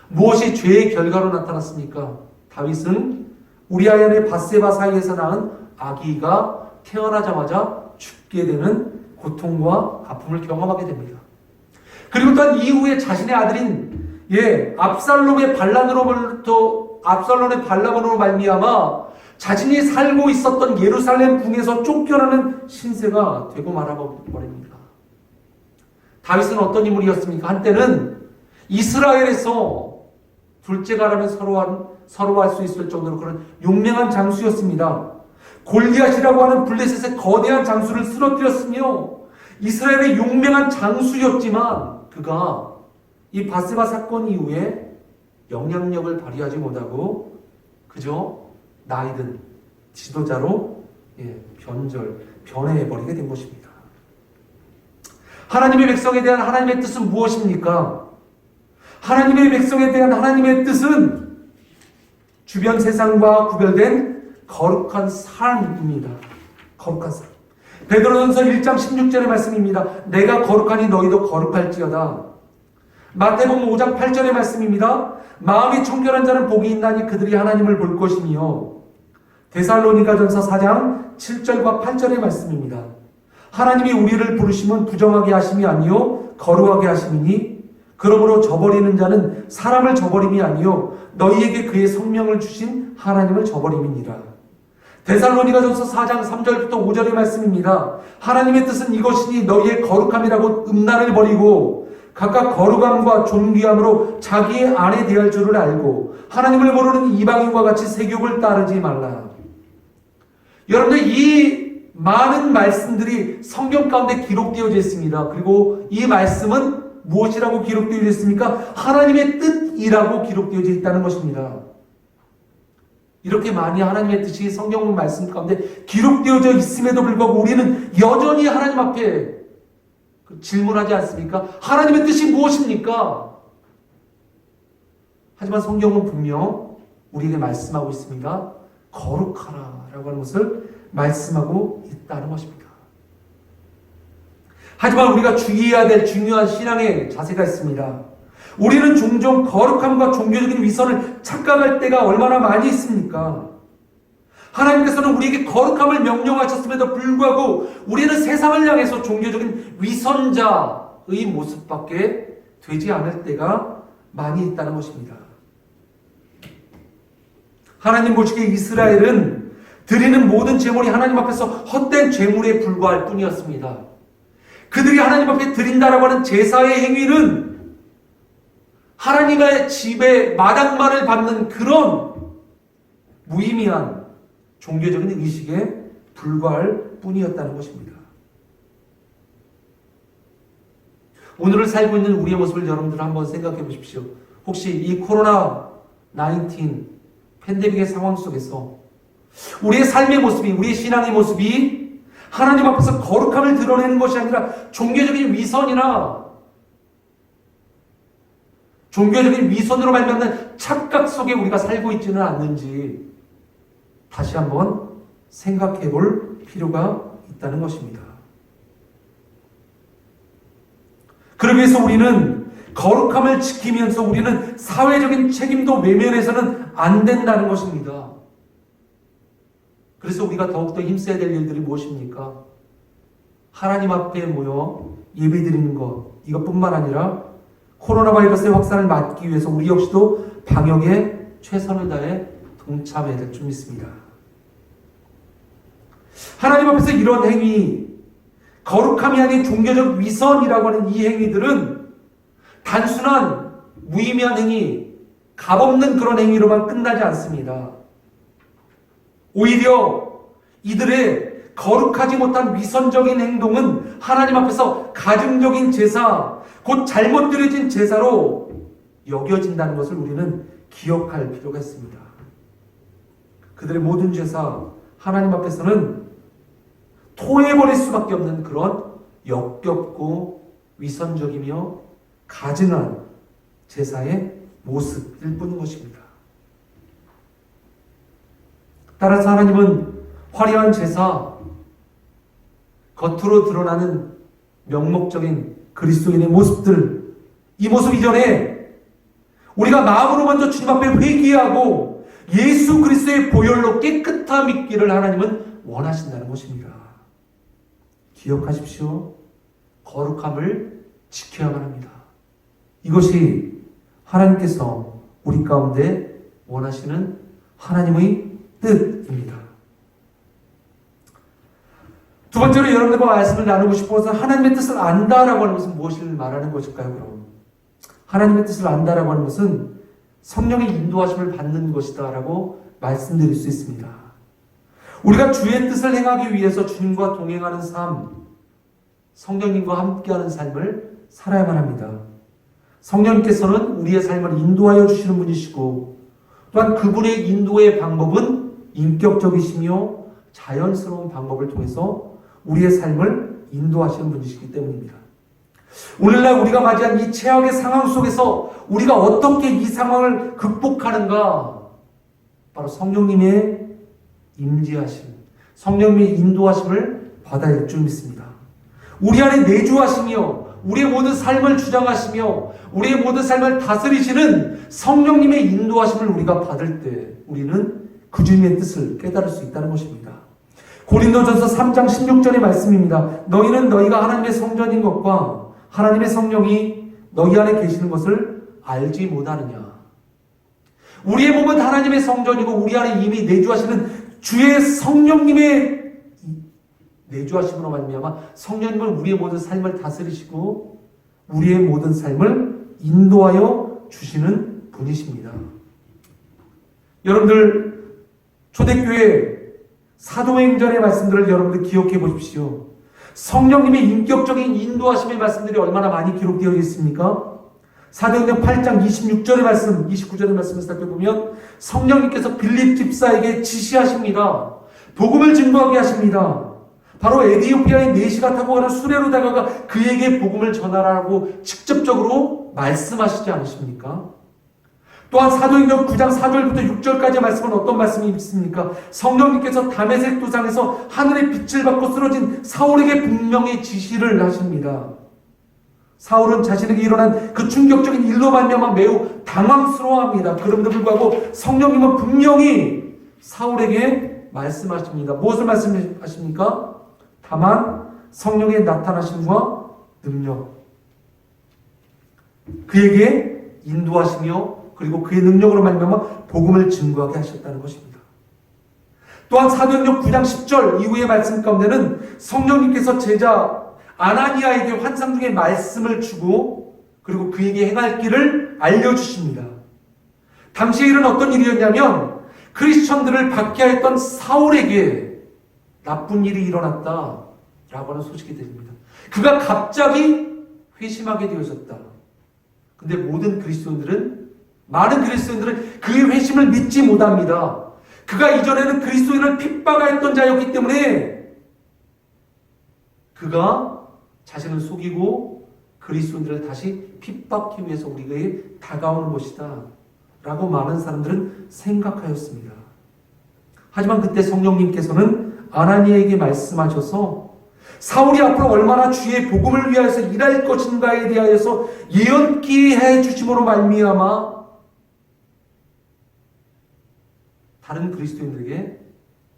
무엇이 죄의 결과로 나타났습니까? 다윗은 우리아의 아내 바세바 사이에서 낳은 아기가 태어나자마자 죽게 되는 고통과 아픔을 경험하게 됩니다. 그리고 또한 이후에 자신의 아들인 압살롬의 반란으로 말미암아 자신이 살고 있었던 예루살렘 궁에서 쫓겨나는 신세가 되고 말아버립니다. 다윗은 어떤 인물이었습니까? 한때는 이스라엘에서 둘째가라면 서로할 수 있을 정도로 그런 용맹한 장수였습니다. 골리앗이라고 하는 블레셋의 거대한 장수를 쓰러뜨렸으며 이스라엘의 용맹한 장수였지만 그가 이 바세바 사건 이후에 영향력을 발휘하지 못하고 그저 나이든 지도자로 변해버리게 된 것입니다. 하나님의 백성에 대한 하나님의 뜻은 무엇입니까? 하나님의 백성에 대한 하나님의 뜻은 주변 세상과 구별된 거룩한 삶입니다. 거룩한 삶. 베드로전서 1장 16절의 말씀입니다. 내가 거룩하니 너희도 거룩할지어다. 마태복음 5장 8절의 말씀입니다. 마음이 청결한 자는 복이 있나니 그들이 하나님을 볼 것이며 데살로니가전서 4장 7절과 8절의 말씀입니다. 하나님이 우리를 부르심은 부정하게 하심이 아니요 거룩하게 하심이니 그러므로 저버리는 자는 사람을 저버림이 아니요 너희에게 그의 성령을 주신 하나님을 저버림이니라. 데살로니가전서 4장 3절부터 5절의 말씀입니다. 하나님의 뜻은 이것이니 너희의 거룩함이라고 음란을 버리고 각각 거룩함과 존귀함으로 자기의 아내 대할 줄을 알고 하나님을 모르는 이방인과 같이 세욕을 따르지 말라. 여러분들, 이 많은 말씀들이 성경 가운데 기록되어져 있습니다. 그리고 이 말씀은 무엇이라고 기록되어져 있습니까? 하나님의 뜻이라고 기록되어져 있다는 것입니다. 이렇게 많이 하나님의 뜻이 성경 말씀 가운데 기록되어져 있음에도 불구하고 우리는 여전히 하나님 앞에 질문하지 않습니까? 하나님의 뜻이 무엇입니까? 하지만 성경은 분명 우리에게 말씀하고 있습니다. 거룩하라 라고 하는 것을 말씀하고 있다는 것입니다. 하지만 우리가 주의해야 될 중요한 신앙의 자세가 있습니다. 우리는 종종 거룩함과 종교적인 위선을 착각할 때가 얼마나 많이 있습니까? 하나님께서는 우리에게 거룩함을 명령하셨음에도 불구하고 우리는 세상을 향해서 종교적인 위선자의 모습밖에 되지 않을 때가 많이 있다는 것입니다. 하나님 보시기에 이스라엘은 드리는 모든 제물이 하나님 앞에서 헛된 제물에 불과할 뿐이었습니다. 그들이 하나님 앞에 드린다라고 하는 제사의 행위는 하나님의 집에 마당만을 받는 그런 무의미한 종교적인 의식에 불과할 뿐이었다는 것입니다. 오늘을 살고 있는 우리의 모습을 여러분들 한번 생각해 보십시오. 혹시 이 코로나19 팬데믹의 상황 속에서 우리의 삶의 모습이, 우리의 신앙의 모습이 하나님 앞에서 거룩함을 드러내는 것이 아니라 종교적인 위선이나 종교적인 위선으로 말미암는 착각 속에 우리가 살고 있지는 않는지 다시 한번 생각해 볼 필요가 있다는 것입니다. 그러기 위해서 우리는 거룩함을 지키면서 우리는 사회적인 책임도 외면해서는 안 된다는 것입니다. 그래서 우리가 더욱더 힘써야 될 일들이 무엇입니까? 하나님 앞에 모여 예배드리는 것, 이것뿐만 아니라 코로나 바이러스의 확산을 막기 위해서 우리 역시도 방역에 최선을 다해 동참해야 될 줄 믿습니다. 하나님 앞에서 이런 행위, 거룩함이 아닌 종교적 위선이라고 하는 이 행위들은 단순한 무의미한 행위, 값없는 그런 행위로만 끝나지 않습니다. 오히려 이들의 거룩하지 못한 위선적인 행동은 하나님 앞에서 가증적인 제사, 곧 잘못 드려진 제사로 여겨진다는 것을 우리는 기억할 필요가 있습니다. 그들의 모든 제사, 하나님 앞에서는 토해버릴 수밖에 없는 그런 역겹고 위선적이며 가증한 제사의 모습일 뿐인 것입니다. 따라서 하나님은 화려한 제사, 겉으로 드러나는 명목적인 그리스도인의 모습들, 이 모습 이전에 우리가 마음으로 먼저 주님 앞에 회개하고 예수 그리스도의 보혈로 깨끗함 있기를 하나님은 원하신다는 것입니다. 기억하십시오. 거룩함을 지켜야만 합니다. 이것이 하나님께서 우리 가운데 원하시는 하나님의 뜻입니다. 두 번째로 여러분들과 말씀을 나누고 싶어서 하나님의 뜻을 안다라고 하는 것은 무엇을 말하는 것일까요? 그럼 하나님의 뜻을 안다라고 하는 것은 성령의 인도하심을 받는 것이다 라고 말씀드릴 수 있습니다. 우리가 주의 뜻을 행하기 위해서 주님과 동행하는 삶, 성령님과 함께하는 삶을 살아야만 합니다. 성령님께서는 우리의 삶을 인도하여 주시는 분이시고 또한 그분의 인도의 방법은 인격적이시며 자연스러운 방법을 통해서 우리의 삶을 인도하시는 분이시기 때문입니다. 오늘날 우리가 맞이한 이 최악의 상황 속에서 우리가 어떻게 이 상황을 극복하는가? 바로 성령님의 임재하심, 성령님의 인도하심을 받아야 할 줄 믿습니다. 우리 안에 내주하시며 우리의 모든 삶을 주장하시며 우리의 모든 삶을 다스리시는 성령님의 인도하심을 우리가 받을 때 우리는 그 주님의 뜻을 깨달을 수 있다는 것입니다. 고린도전서 3장 16절의 말씀입니다. 너희는 너희가 하나님의 성전인 것과 하나님의 성령이 너희 안에 계시는 것을 알지 못하느냐. 우리의 몸은 하나님의 성전이고 우리 안에 이미 내주하시는 주의 성령님의 내주하심으로 말미암아 성령님은 우리의 모든 삶을 다스리시고 우리의 모든 삶을 인도하여 주시는 분이십니다. 여러분들 초대교회 사도행전의 말씀들을 여러분들 기억해 보십시오. 성령님의 인격적인 인도하심의 말씀들이 얼마나 많이 기록되어 있습니까? 사도행전 8장 26절의 말씀, 29절의 말씀을 살펴보면 성령님께서 빌립 집사에게 지시하십니다. 복음을 증거하게 하십니다. 바로 에디오피아의 4시가 타고 가는 수레로 다가가 그에게 복음을 전하라고 직접적으로 말씀하시지 않으십니까? 또한 사도행전 9장 4절부터 6절까지의 말씀은 어떤 말씀이 있습니까? 성령님께서 다메섹 도상에서 하늘의 빛을 받고 쓰러진 사울에게 분명히 지시를 하십니다. 사울은 자신에게 일어난 그 충격적인 일로 말미암아 매우 당황스러워합니다. 그럼에도 불구하고 성령님은 분명히 사울에게 말씀하십니다. 무엇을 말씀하십니까? 다만 성령의 나타나심과 능력, 그에게 인도하시며 그리고 그의 능력으로 말미암아 복음을 증거하게 하셨다는 것입니다. 또한 사도행전 9장 10절 이후의 말씀 가운데는 성령님께서 제자 아나니아에게 환상 중에 말씀을 주고 그리고 그에게 행할 길을 알려주십니다. 당시에 일은 어떤 일이었냐면 크리스천들을 박해했던 사울에게 나쁜 일이 일어났다라고 하는 소식이 들립니다. 그가 갑자기 회심하게 되어졌다. 근데 많은 그리스도인들은 그의 회심을 믿지 못합니다. 그가 이전에는 그리스도인을 핍박하였던 자였기 때문에 그가 자신을 속이고 그리스도인들을 다시 핍박하기 위해서 우리에게 다가오는 것이다 라고 많은 사람들은 생각하였습니다. 하지만 그때 성령님께서는 아나니아에게 말씀하셔서 사울이 앞으로 얼마나 주의 복음을 위하여서 일할 것인가에 대하여서 예언케 해 주심으로 말미암아 다른 그리스도인들에게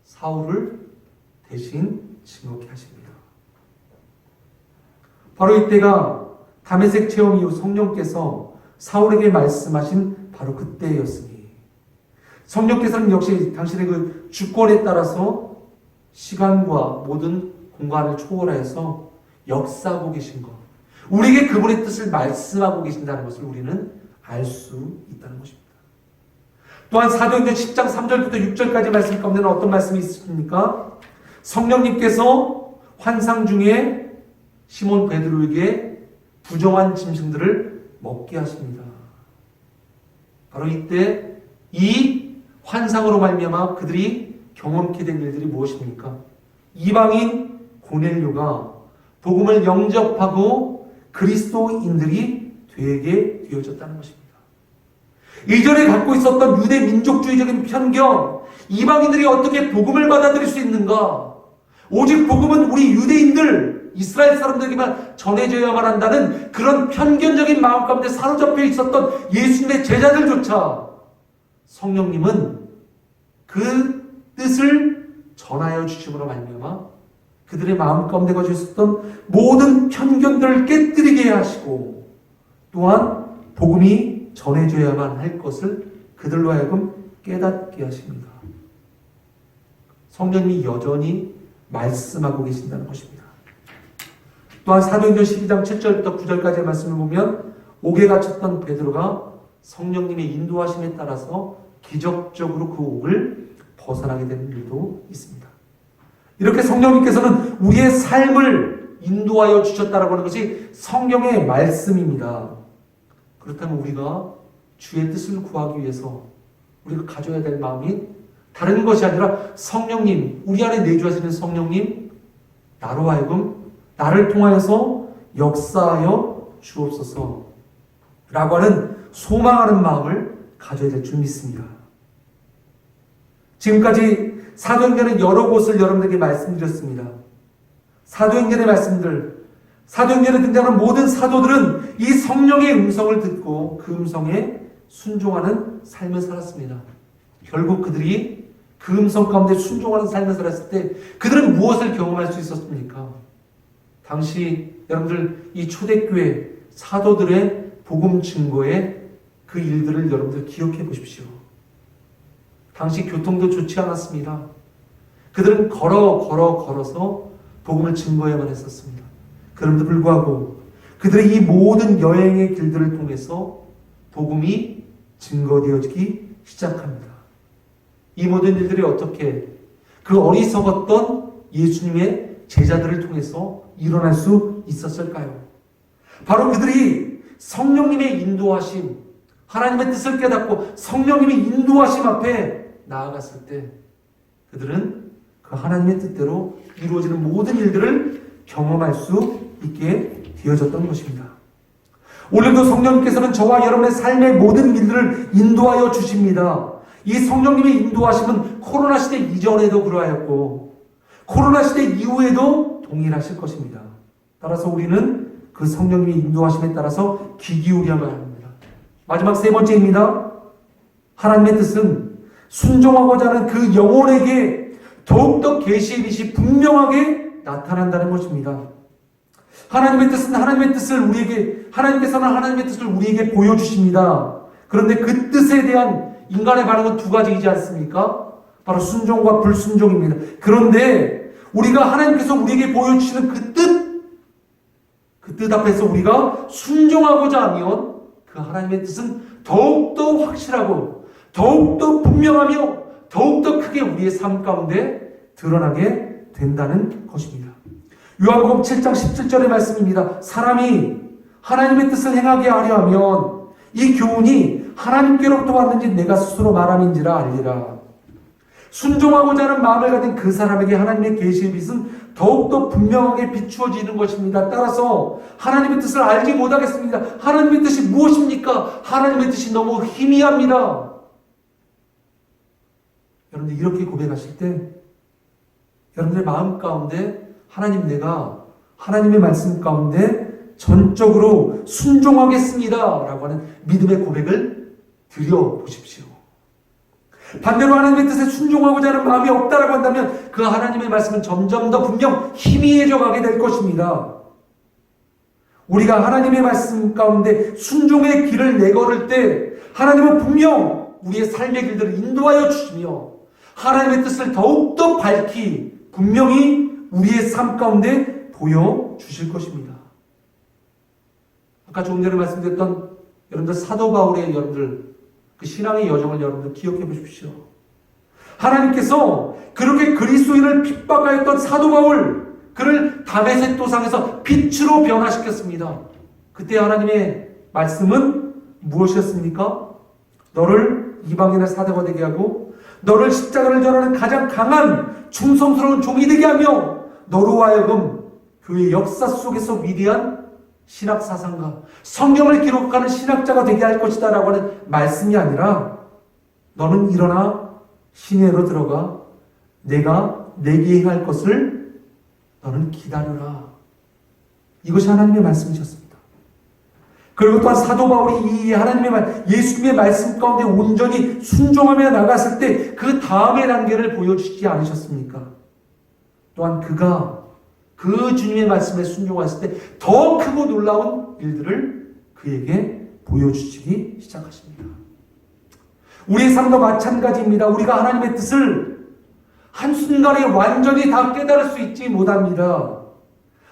사울을 대신 증거케 하십니다. 바로 이때가 다메섹 체험 이후 성령께서 사울에게 말씀하신 바로 그때였으니 성령께서는 역시 당신의 그 주권에 따라서 시간과 모든 공간을 초월하여서 역사하고 계신 것, 우리에게 그분의 뜻을 말씀하고 계신다는 것을 우리는 알 수 있다는 것입니다. 또한 사도행전 10장 3절부터 6절까지 말씀 가운데는 어떤 말씀이 있습니까? 성령님께서 환상 중에 시몬 베드로에게 부정한 짐승들을 먹게 하십니다. 바로 이때 이 환상으로 말미암아 그들이 경험케 된 일들이 무엇입니까? 이방인 고넬료가 복음을 영접하고 그리스도인들이 되게 되어졌다는 것입니다. 이전에 갖고 있었던 유대 민족주의적인 편견, 이방인들이 어떻게 복음을 받아들일 수 있는가? 오직 복음은 우리 유대인들, 이스라엘 사람들에게만 전해져야만 한다는 그런 편견적인 마음 가운데 사로잡혀 있었던 예수님의 제자들조차 성령님은 그 뜻을 전하여 주심으로 말미암아 그들의 마음 가운데 가지고 있었던 모든 편견들을 깨뜨리게 하시고 또한 복음이 전해져야만 할 것을 그들로 하여금 깨닫게 하십니다. 성령님이 여전히 말씀하고 계신다는 것입니다. 또한 사도행전 12장 7절부터 9절까지의 말씀을 보면 옥에 갇혔던 베드로가 성령님의 인도하심에 따라서 기적적으로 그 옥을 벗어나게 되는 일도 있습니다. 이렇게 성령님께서는 우리의 삶을 인도하여 주셨다라고 하는 것이 성경의 말씀입니다. 그렇다면 우리가 주의 뜻을 구하기 위해서 우리가 가져야 될 마음이 다른 것이 아니라 성령님, 우리 안에 내주하시는 성령님, 나로 하여금 나를 통하여서 역사하여 주옵소서 라고 하는 소망하는 마음을 가져야 될 줄 믿습니다. 지금까지 사도행전의 여러 곳을 여러분들에게 말씀드렸습니다. 사도행전의 말씀들, 사도행전에 등장하는 모든 사도들은 이 성령의 음성을 듣고 그 음성에 순종하는 삶을 살았습니다. 결국 그들이 그 음성 가운데 순종하는 삶을 살았을 때 그들은 무엇을 경험할 수 있었습니까? 당시 여러분들 이 초대교회 사도들의 복음 증거의 그 일들을 여러분들 기억해 보십시오. 당시 교통도 좋지 않았습니다. 그들은 걸어서 복음을 증거해야만 했었습니다. 그럼에도 불구하고 그들의 이 모든 여행의 길들을 통해서 복음이 증거되어지기 시작합니다. 이 모든 일들이 어떻게 그 어리석었던 예수님의 제자들을 통해서 일어날 수 있었을까요? 바로 그들이 성령님의 인도하심, 하나님의 뜻을 깨닫고 성령님의 인도하심 앞에 나아갔을 때 그들은 그 하나님의 뜻대로 이루어지는 모든 일들을 경험할 수 있게 되어졌던 것입니다. 오늘도 성령님께서는 저와 여러분의 삶의 모든 일들을 인도하여 주십니다. 이 성령님의 인도하심은 코로나 시대 이전에도 그러하였고 코로나 시대 이후에도 동일하실 것입니다. 따라서 우리는 그 성령님의 인도하심에 따라서 귀 기울여야만 합니다. 마지막 세 번째입니다. 하나님의 뜻은 순종하고자 하는 그 영혼에게 더욱더 계시의 빛이 분명하게 나타난다는 것입니다. 하나님께서는 하나님의 뜻을 우리에게 보여주십니다. 그런데 그 뜻에 대한 인간의 반응은 두 가지이지 않습니까? 바로 순종과 불순종입니다. 그런데 우리가 하나님께서 우리에게 보여주시는 그 뜻 앞에서 우리가 순종하고자 하면 그 하나님의 뜻은 더욱더 확실하고 더욱더 분명하며 더욱더 크게 우리의 삶 가운데 드러나게 된다는 것입니다. 요한복음 7장 17절의 말씀입니다. 사람이 하나님의 뜻을 행하게 하려 하면 이 교훈이 하나님께로부터 왔는지 내가 스스로 말함인지라 알리라. 순종하고자 하는 마음을 가진 그 사람에게 하나님의 계시의 빛은 더욱더 분명하게 비추어지는 것입니다. 따라서 하나님의 뜻을 알지 못하겠습니다. 하나님의 뜻이 무엇입니까? 하나님의 뜻이 너무 희미합니다. 여러분들 이렇게 고백하실 때 여러분들의 마음 가운데 하나님, 내가 하나님의 말씀 가운데 전적으로 순종하겠습니다 라고 하는 믿음의 고백을 드려보십시오. 반대로 하나님의 뜻에 순종하고자 하는 마음이 없다라고 한다면 그 하나님의 말씀은 점점 더 분명 희미해져 가게 될 것입니다. 우리가 하나님의 말씀 가운데 순종의 길을 내걸을 때 하나님은 분명 우리의 삶의 길들을 인도하여 주시며 하나님의 뜻을 더욱더 밝히 분명히 우리의 삶 가운데 보여주실 것입니다. 아까 조금 전에 말씀드렸던 여러분들 사도 바울의 여러분들 그 신앙의 여정을 여러분들 기억해 보십시오. 하나님께서 그렇게 그리스도인을 핍박하였던 사도 바울, 그를 다메섹 도상에서 빛으로 변화시켰습니다. 그때 하나님의 말씀은 무엇이었습니까? 너를 이방인의 사도가 되게 하고 너를 십자가를 전하는 가장 강한 충성스러운 종이 되게 하며 너로 하여금 교회 역사 속에서 위대한 신학 사상가, 성경을 기록하는 신학자가 되게 할 것이다 라고 하는 말씀이 아니라 너는 일어나 시내로 들어가 내가 내게 행할 것을 너는 기다려라. 이것이 하나님의 말씀이셨습니다. 그리고 또한 사도 바울이 이 하나님의 예수님의 말씀 가운데 온전히 순종하며 나갔을 때 그 다음의 단계를 보여주시지 않으셨습니까? 또한 그가 그 주님의 말씀에 순종했을 때 더 크고 놀라운 일들을 그에게 보여주시기 시작하십니다. 우리의 삶도 마찬가지입니다. 우리가 하나님의 뜻을 한순간에 완전히 다 깨달을 수 있지 못합니다.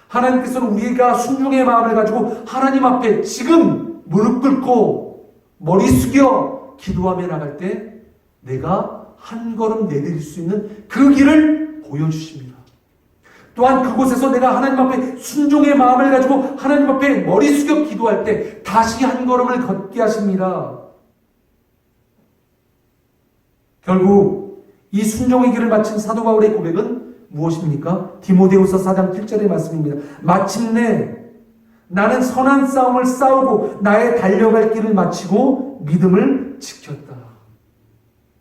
하나님께서는 우리가 순종의 마음을 가지고 하나님 앞에 지금 무릎 꿇고 머리 숙여 기도하며 나갈 때 내가 한 걸음 내디딜 수 있는 그 길을 보여주십니다. 또한 그곳에서 내가 하나님 앞에 순종의 마음을 가지고 하나님 앞에 머리 숙여 기도할 때 다시 한 걸음을 걷게 하십니다. 결국 이 순종의 길을 마친 사도 바울의 고백은 무엇입니까? 디모데후서 4장 7절의 말씀입니다. 마침내 나는 선한 싸움을 싸우고 나의 달려갈 길을 마치고 믿음을 지켰다.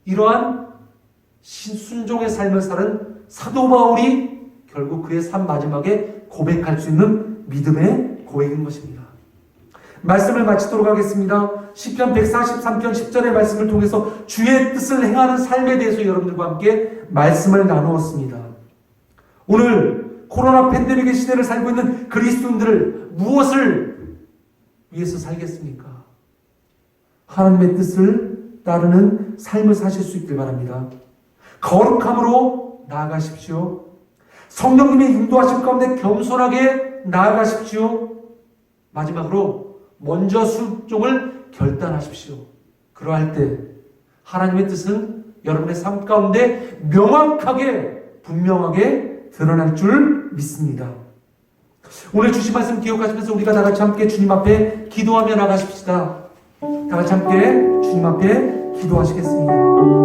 이러한 순종의 삶을 사는 사도 바울이 결국 그의 삶 마지막에 고백할 수 있는 믿음의 고백인 것입니다. 말씀을 마치도록 하겠습니다. 시편 143편 10절의 말씀을 통해서 주의 뜻을 행하는 삶에 대해서 여러분들과 함께 말씀을 나누었습니다. 오늘 코로나 팬데믹의 시대를 살고 있는 그리스도인들을 무엇을 위해서 살겠습니까? 하나님의 뜻을 따르는 삶을 사실 수 있길 바랍니다. 거룩함으로 나아가십시오. 성령님의 인도하심 가운데 겸손하게 나아가십시오. 마지막으로 먼저 순종을 결단하십시오. 그러할 때 하나님의 뜻은 여러분의 삶 가운데 명확하게 분명하게 드러날 줄 믿습니다. 오늘 주신 말씀 기억하시면서 우리가 다 같이 함께 주님 앞에 기도하며 나가십시다. 다 같이 함께 주님 앞에 기도하시겠습니다.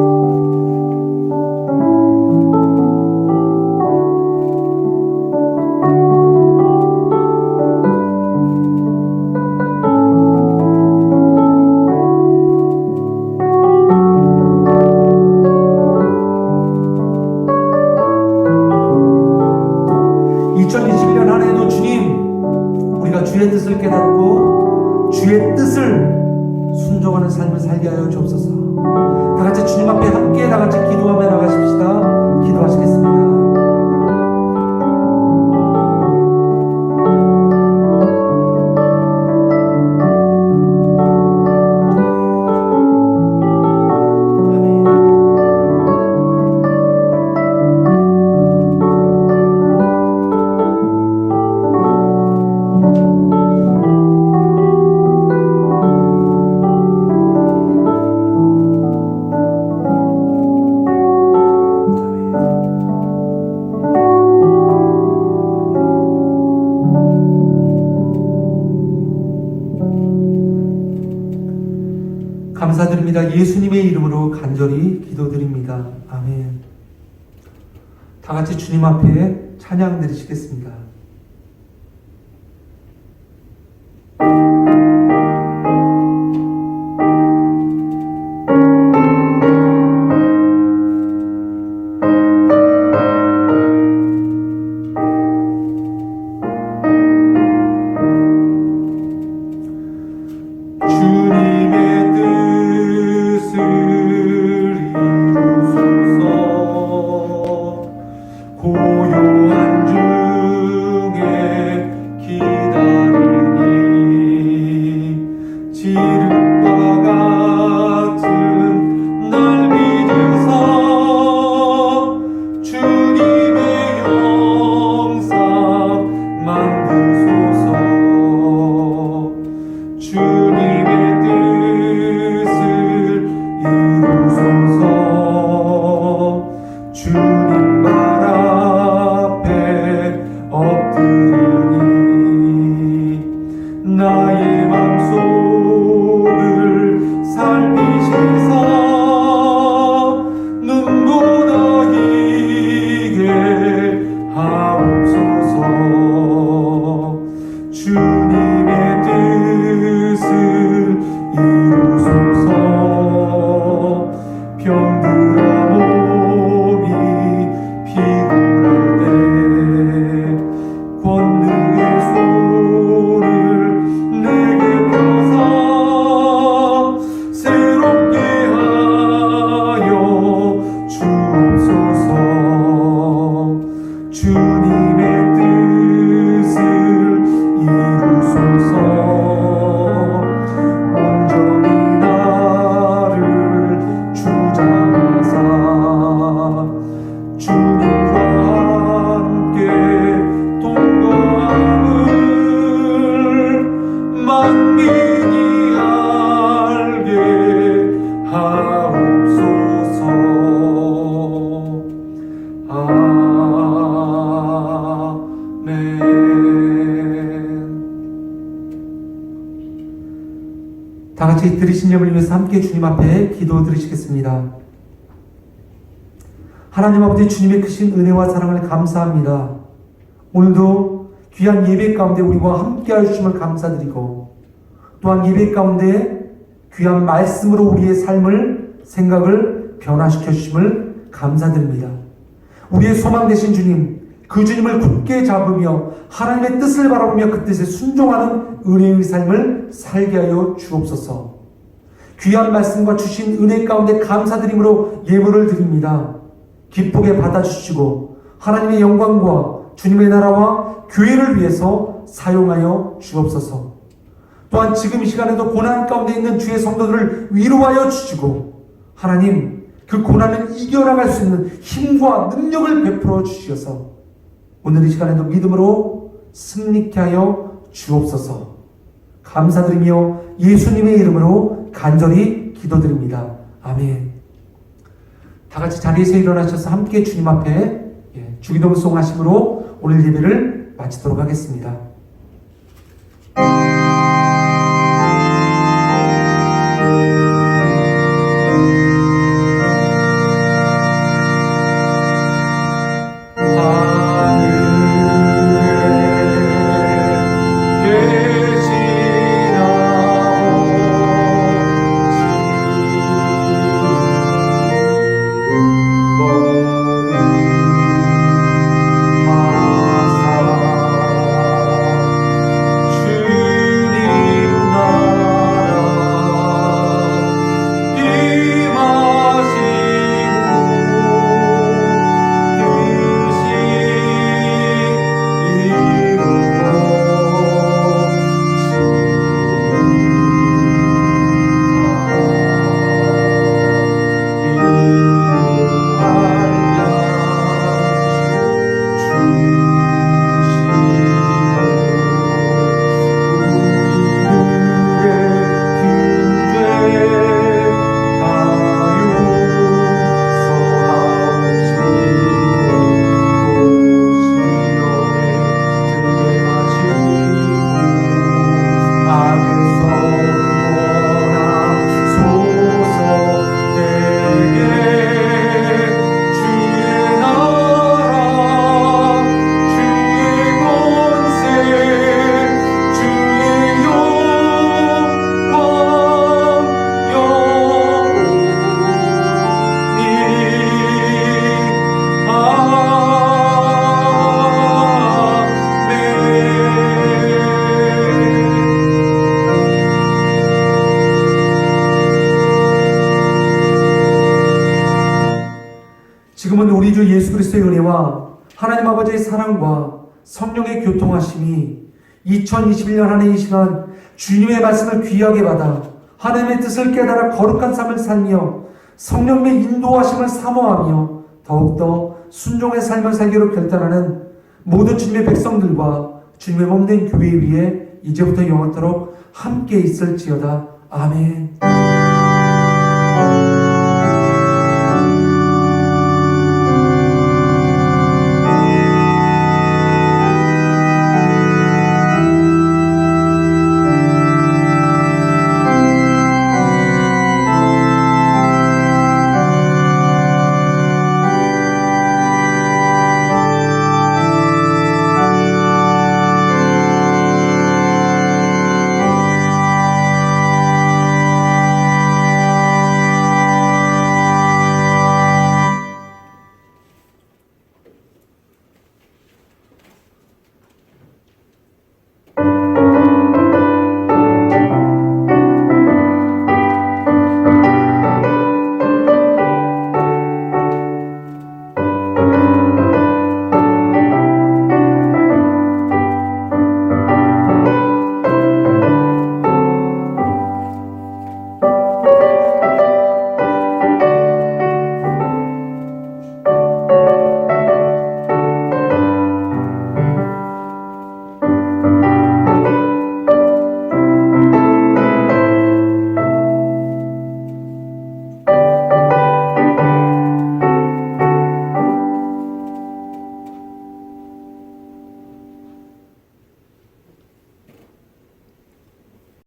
주의 뜻을 깨닫고 주의 뜻을 순종하는 삶을 살게 하여 주옵소서. 다 같이 주님 앞에 함께 다 같이 기도하며 나가십시다. 기도하시겠습니다. 감사드립니다. 예수님의 이름으로 간절히 기도드립니다. 아멘. 다 같이 주님 앞에 찬양 드리시겠습니다. 주님의 뜻을 이루소서. 고요한 중에 기다리니 지름과 같은 날 믿으사 주님의 영상 만드소서. 주님의 뜻을 이루소서. 주님 발 앞에 엎드리니 나의 맘속을 살피시사 눈보다 희게 하옵소서. 주님의 뜻을 이루소서. 병들어 몸이 피곤할 때 권능의 손을 내게 펴사 새롭게 하여 주옵소서. 주님의 뜻을 이루소서. 온전히 나를 주장하사 주님과 함께 동거함을 만민이 알게 하옵소서. 아멘. 다 같이 들으신 예물을 위해서 함께 주님 앞에 기도 드리시겠습니다. 하나님 아버지, 주님의 크신 은혜와 사랑을 감사합니다. 오늘도 귀한 예배 가운데 우리와 함께 하심을 감사드리고, 또한 예배 가운데 귀한 말씀으로 우리의 삶을, 생각을 변화시켜 주심을 감사드립니다. 우리의 소망 되신 주님, 그 주님을 굳게 잡으며 하나님의 뜻을 바라보며 그 뜻에 순종하는 은혜의 삶을 살게 하여 주옵소서. 귀한 말씀과 주신 은혜 가운데 감사드림으로 예물을 드립니다. 기쁘게 받아주시고 하나님의 영광과 주님의 나라와 교회를 위해서 사용하여 주옵소서. 또한 지금 이 시간에도 고난 가운데 있는 주의 성도들을 위로하여 주시고, 하나님 그 고난을 이겨나갈 수 있는 힘과 능력을 베풀어 주시어서 오늘 이 시간에도 믿음으로 승리케 하여 주옵소서. 감사드리며 예수님의 이름으로 간절히 기도드립니다. 아멘. 다 같이 자리에서 일어나셔서 함께 주님 앞에 주기도문송 하심으로 오늘 예배를 마치도록 하겠습니다. 주 은혜와 하나님 아버지의 사랑과 성령의 교통하심이 2021년 한 해 이 시간 주님의 말씀을 귀하게 받아 하나님의 뜻을 깨달아 거룩한 삶을 살며 성령의 인도하심을 사모하며 더욱더 순종의 삶을 살기로 결단하는 모든 주님의 백성들과 주님의 몸된 교회 위에 이제부터 영원토록 함께 있을지어다. 아멘.